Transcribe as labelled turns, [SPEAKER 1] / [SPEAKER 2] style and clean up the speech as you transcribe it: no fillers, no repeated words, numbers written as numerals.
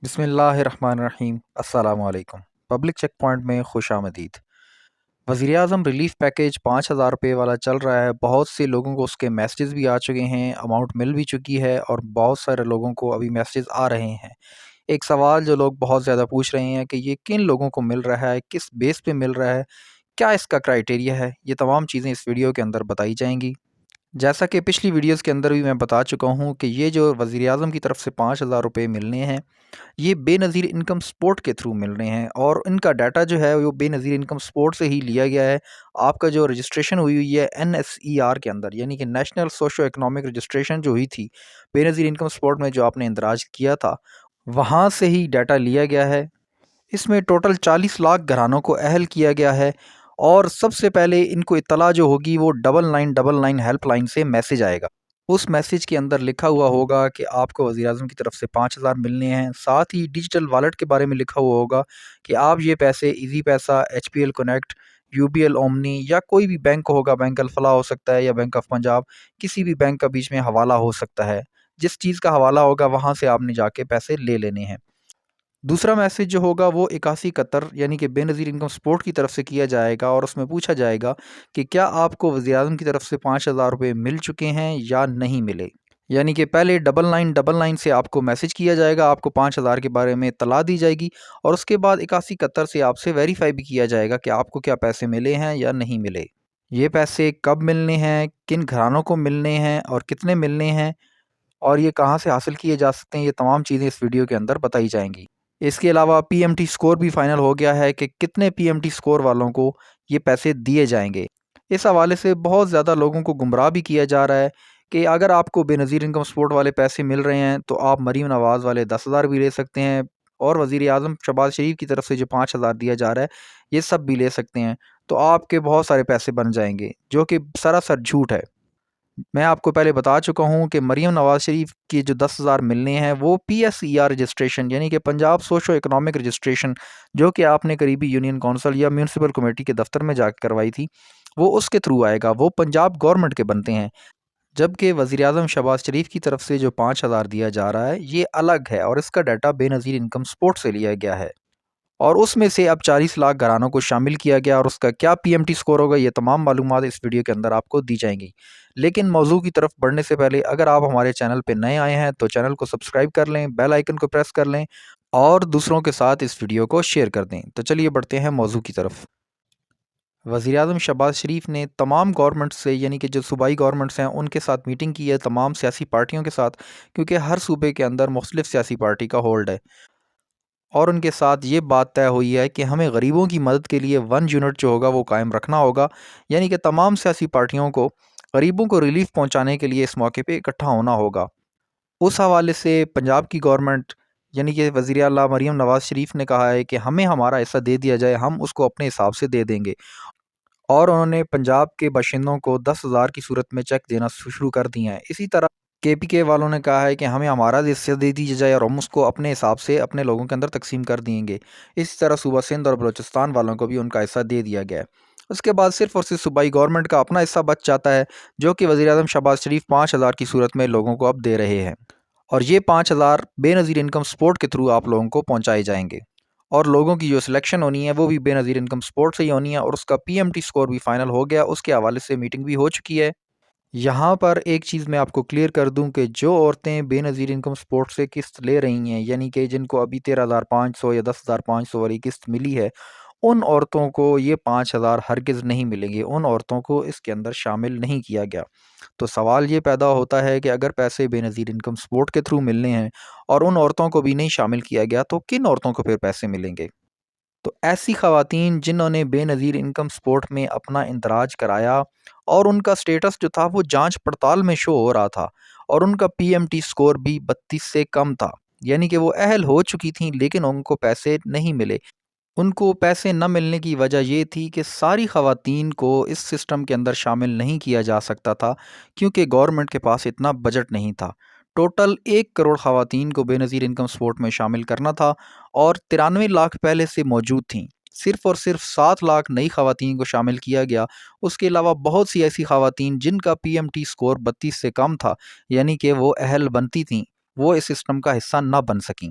[SPEAKER 1] بسم اللہ الرحمن الرحیم۔ السلام علیکم۔ پبلک چیک پوائنٹ میں خوش آمدید۔ وزیر اعظم ریلیف پیکیج 5,000 روپے والا چل رہا ہے۔ بہت سے لوگوں کو اس کے میسیجز بھی آ چکے ہیں، اماؤنٹ مل بھی چکی ہے، اور بہت سارے لوگوں کو ابھی میسیجز آ رہے ہیں۔ ایک سوال جو لوگ بہت زیادہ پوچھ رہے ہیں کہ یہ کن لوگوں کو مل رہا ہے، کس بیس پہ مل رہا ہے، کیا اس کا کرائیٹیریا ہے، یہ تمام چیزیں اس ویڈیو کے اندر بتائی جائیں گی۔ جیسا کہ پچھلی ویڈیوز کے اندر بھی میں بتا چکا ہوں کہ یہ جو وزیر اعظم کی طرف سے 5,000 روپے ملنے ہیں، یہ بے نظیر انکم سپورٹ کے تھرو مل رہے ہیں، اور ان کا ڈیٹا جو ہے وہ بے نظیر انکم سپورٹ سے ہی لیا گیا ہے۔ آپ کا جو رجسٹریشن ہوئی ہے NSER کے اندر، یعنی کہ نیشنل سوشو اکنامک رجسٹریشن جو ہوئی تھی بے نظیر انکم سپورٹ میں، جو آپ نے اندراج کیا تھا، وہاں سے ہی ڈیٹا لیا گیا ہے۔ اس میں ٹوٹل 40 لاکھ گھرانوں کو اہل کیا گیا ہے، اور سب سے پہلے ان کو اطلاع جو ہوگی وہ 9999 ہیلپ لائن سے میسیج آئے گا۔ اس میسیج کے اندر لکھا ہوا ہوگا کہ آپ کو وزیر اعظم کی طرف سے 5,000 ملنے ہیں۔ ساتھ ہی ڈیجیٹل والیٹ کے بارے میں لکھا ہوا ہوگا کہ آپ یہ پیسے ایزی پیسہ، HPL کنیکٹ، UBL اومنی، یا کوئی بھی بینک ہوگا، بینک الفلاح ہو سکتا ہے یا بینک آف پنجاب، کسی بھی بینک کا بیچ میں حوالہ ہو سکتا ہے۔ جس چیز کا حوالہ ہوگا وہاں سے آپ نے جا کے پیسے لے لینے ہیں۔ دوسرا میسیج جو ہوگا وہ 8171 یعنی کہ بے نظیر انکم سپورٹ کی طرف سے کیا جائے گا، اور اس میں پوچھا جائے گا کہ کیا آپ کو وزیر اعظم کی طرف سے 5,000 روپے مل چکے ہیں یا نہیں ملے۔ یعنی کہ پہلے 9999 سے آپ کو میسیج کیا جائے گا، آپ کو 5,000 کے بارے میں اطلاع دی جائے گی، اور اس کے بعد 8171 سے آپ سے ویریفائی بھی کیا جائے گا کہ آپ کو کیا پیسے ملے ہیں یا نہیں ملے۔ یہ پیسے کب ملنے ہیں، کن گھرانوں کو ملنے ہیں، اور کتنے ملنے ہیں، اور یہ کہاں سے حاصل کیے جا سکتے ہیں، یہ تمام چیزیں اس ویڈیو کے اندر بتائی جائیں گی۔ اس کے علاوہ PMT سکور بھی فائنل ہو گیا ہے کہ کتنے PMT سکور والوں کو یہ پیسے دیے جائیں گے۔ اس حوالے سے بہت زیادہ لوگوں کو گمراہ بھی کیا جا رہا ہے کہ اگر آپ کو بے نظیر انکم سپورٹ والے پیسے مل رہے ہیں تو آپ مریم نواز والے 10,000 بھی لے سکتے ہیں، اور وزیر اعظم شہباز شریف کی طرف سے جو 5,000 دیا جا رہا ہے یہ سب بھی لے سکتے ہیں، تو آپ کے بہت سارے پیسے بن جائیں گے، جو کہ سراسر جھوٹ ہے۔ میں آپ کو پہلے بتا چکا ہوں کہ مریم نواز شریف کی جو 10,000 ملنے ہیں وہ PSER رجسٹریشن، یعنی کہ پنجاب سوشو اکنامک رجسٹریشن، جو کہ آپ نے قریبی یونین کونسل یا میونسپل کمیٹی کے دفتر میں جا کے کروائی تھی، وہ اس کے تھرو آئے گا، وہ پنجاب گورنمنٹ کے بنتے ہیں۔ جبکہ وزیر اعظم شہباز شریف کی طرف سے جو 5,000 دیا جا رہا ہے یہ الگ ہے، اور اس کا ڈیٹا بے نظیر انکم سپورٹ سے لیا گیا ہے، اور اس میں سے اب 40 لاکھ گھرانوں کو شامل کیا گیا، اور اس کا کیا PMT سکور ہوگا یہ تمام معلومات اس ویڈیو کے اندر آپ کو دی جائیں گی۔ لیکن موضوع کی طرف بڑھنے سے پہلے اگر آپ ہمارے چینل پہ نئے آئے ہیں تو چینل کو سبسکرائب کر لیں، بیل آئیکن کو پریس کر لیں، اور دوسروں کے ساتھ اس ویڈیو کو شیئر کر دیں۔ تو چلیے بڑھتے ہیں موضوع کی طرف۔ وزیر اعظم شہباز شریف نے تمام گورنمنٹ سے، یعنی کہ جو صوبائی گورنمنٹس ہیں ان کے ساتھ میٹنگ کی ہے، تمام سیاسی پارٹیوں کے ساتھ، کیونکہ ہر صوبے کے اندر مختلف سیاسی پارٹی کا ہولڈ ہے، اور ان کے ساتھ یہ بات طے ہوئی ہے کہ ہمیں غریبوں کی مدد کے لیے 1 یونٹ جو ہوگا وہ قائم رکھنا ہوگا، یعنی کہ تمام سیاسی پارٹیوں کو غریبوں کو ریلیف پہنچانے کے لیے اس موقع پہ اکٹھا ہونا ہوگا۔ اس حوالے سے پنجاب کی گورنمنٹ، یعنی کہ وزیر اعلیٰ مریم نواز شریف نے کہا ہے کہ ہمیں ہمارا حصہ دے دیا جائے، ہم اس کو اپنے حساب سے دے دیں گے، اور انہوں نے پنجاب کے باشندوں کو 10,000 کی صورت میں چیک دینا شروع کر دیے ہیں۔ اسی طرح KPK والوں نے کہا ہے کہ ہمیں ہمارا حصہ دے دی جائے، اور ہم اس کو اپنے حساب سے اپنے لوگوں کے اندر تقسیم کر دیں گے۔ اسی طرح صوبہ سندھ اور بلوچستان والوں کو بھی ان کا حصہ دے دیا گیا ہے۔ اس کے بعد صرف اور صرف صوبائی گورنمنٹ کا اپنا حصہ بچ جاتا ہے، جو کہ وزیر اعظم شہباز شریف 5,000 کی صورت میں لوگوں کو اب دے رہے ہیں، اور یہ 5,000 بے نظیر انکم سپورٹ کے تھرو آپ لوگوں کو پہنچائے جائیں گے، اور لوگوں کی جو سلیکشن ہونی ہے وہ بھی بے نظیر انکم سپورٹ سے ہی ہونی ہے، اور اس کا PMT سکور بھی فائنل ہو گیا، اس کے حوالے سے میٹنگ بھی ہو چکی ہے۔ یہاں پر ایک چیز میں آپ کو کلیئر کر دوں کہ جو عورتیں بے نظیر انکم سپورٹ سے قسط لے رہی ہیں، یعنی کہ جن کو ابھی 13,500 یا 10,500 والی قسط ملی ہے، ان عورتوں کو یہ 5,000 ہرگز نہیں ملیں گے، ان عورتوں کو اس کے اندر شامل نہیں کیا گیا۔ تو سوال یہ پیدا ہوتا ہے کہ اگر پیسے بے نظیر انکم سپورٹ کے تھرو ملنے ہیں اور ان عورتوں کو بھی نہیں شامل کیا گیا، تو کن عورتوں کو پھر پیسے ملیں گے؟ تو ایسی خواتین جنہوں نے بے نظیر انکم سپورٹ میں اپنا اندراج کرایا، اور ان کا سٹیٹس جو تھا وہ جانچ پڑتال میں شو ہو رہا تھا، اور ان کا PMT سکور بھی 32 سے کم تھا، یعنی کہ وہ اہل ہو چکی تھیں لیکن ان کو پیسے نہیں ملے۔ ان کو پیسے نہ ملنے کی وجہ یہ تھی کہ ساری خواتین کو اس سسٹم کے اندر شامل نہیں کیا جا سکتا تھا، کیونکہ گورنمنٹ کے پاس اتنا بجٹ نہیں تھا۔ ٹوٹل 1 کروڑ خواتین کو بے نظیر انکم سپورٹ میں شامل کرنا تھا، اور 93 لاکھ پہلے سے موجود تھیں۔ صرف اور صرف 7 لاکھ نئی خواتین کو شامل کیا گیا۔ اس کے علاوہ بہت سی ایسی خواتین جن کا PMT سکور 32 سے کم تھا، یعنی کہ وہ اہل بنتی تھیں، وہ اس سسٹم کا حصہ نہ بن سکیں۔